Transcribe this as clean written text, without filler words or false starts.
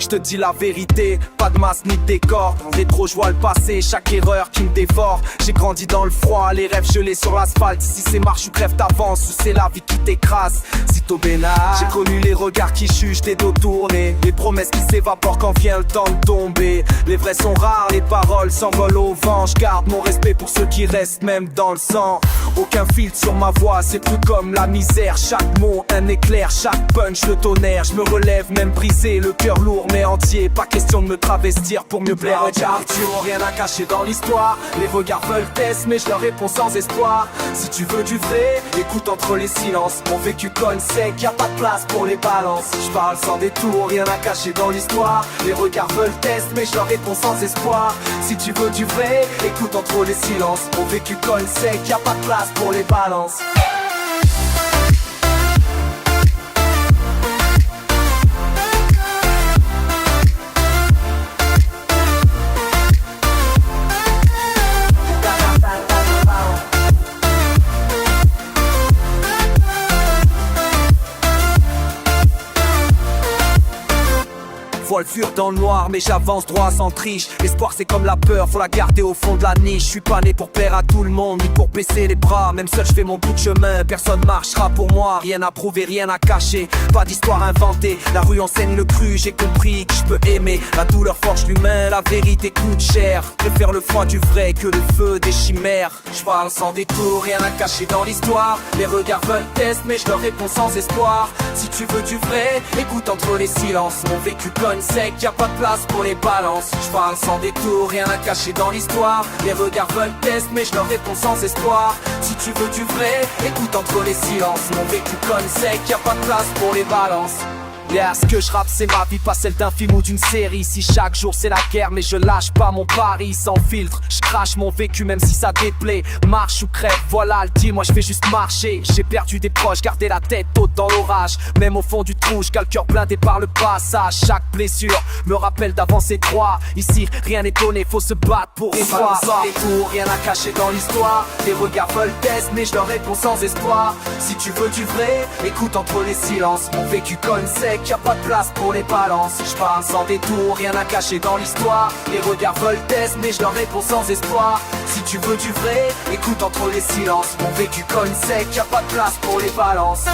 Je te dis la vérité, pas de masse ni de décor. Rétro, je vois le passé, chaque erreur qui me dévore. J'ai grandi dans le froid, les rêves gelés sur l'asphalte. Si c'est marche ou crève t'avances, ou c'est la vie qui t'écrase. Sitôt bénard, j'ai connu les regards qui jugent, les dos tournés, les promesses qui s'évaporent quand vient le temps de tomber. Les vrais sont rares, les paroles s'envolent au vent. Je garde mon respect pour ceux qui restent même dans le sang. Aucun filtre sur ma voix, c'est plus comme la misère. Chaque mot un éclair, chaque punch le tonnerre. Je me relève même brisé, le cœur lourd mais entier. Pas question de me travestir pour mieux plaire. Regarde, tu n'as rien à cacher dans l'histoire. Les regards veulent test mais je leur réponds sans espoir. Si tu veux du vrai, écoute entre les silences. Mon vécu conne sec, y'a pas de place pour les balances. Je parle sans détour, rien à cacher dans l'histoire. Les regards veulent test mais je leur réponds sans espoir. Si tu veux du vrai, écoute entre les silences. Mon vécu conne sec, y'a pas de place pour les balances. Vois le fur dans le noir mais j'avance droit sans triche. L'espoir c'est comme la peur, faut la garder au fond de la niche. Je suis pas né pour plaire à tout le monde, ni pour baisser les bras. Même seul je fais mon bout de chemin, personne marchera pour moi. Rien à prouver, rien à cacher, pas d'histoire inventée. La rue enseigne le cru, j'ai compris que je peux aimer. La douleur forge l'humain, la vérité coûte cher. Préfère le froid du vrai que le feu des chimères. Je parle sans détour, rien à cacher dans l'histoire. Les regards veulent test mais je leur réponds sans espoir. Si tu veux du vrai, écoute entre les silences. Mon vécu conne sec, y'a pas de place pour les balances. Je parle sans détour, rien à cacher dans l'histoire. Les regards veulent test mais je leur réponds sans espoir. Si tu veux du vrai, écoute entre les silences. Mon vécu conne sec, y'a pas de place pour les balances. Yeah, ce que je rappe c'est ma vie, pas celle d'un film ou d'une série. Si chaque jour c'est la guerre mais je lâche pas mon pari. Sans filtre, je crache mon vécu même si ça déplaît. Marche ou crève, voilà le deal, moi je fais juste marcher. J'ai perdu des proches, gardé la tête haute dans l'orage. Même au fond du trou, je le cœur blindé par le passage. Chaque blessure me rappelle d'avancer droit. Ici rien n'est donné, faut se battre pour espoir. Rien à cacher dans l'histoire. Les regards veulent test mais je leur réponds sans espoir. Si tu veux du vrai, écoute entre les silences. Mon vécu conne sec, y'a pas de place pour les balances. Je parle sans détour, rien à cacher dans l'histoire. Les regards veulent test mais je leur réponds sans espoir. Si tu veux du vrai, écoute entre les silences. Mon vécu conne sec, y'a pas de place pour les balances.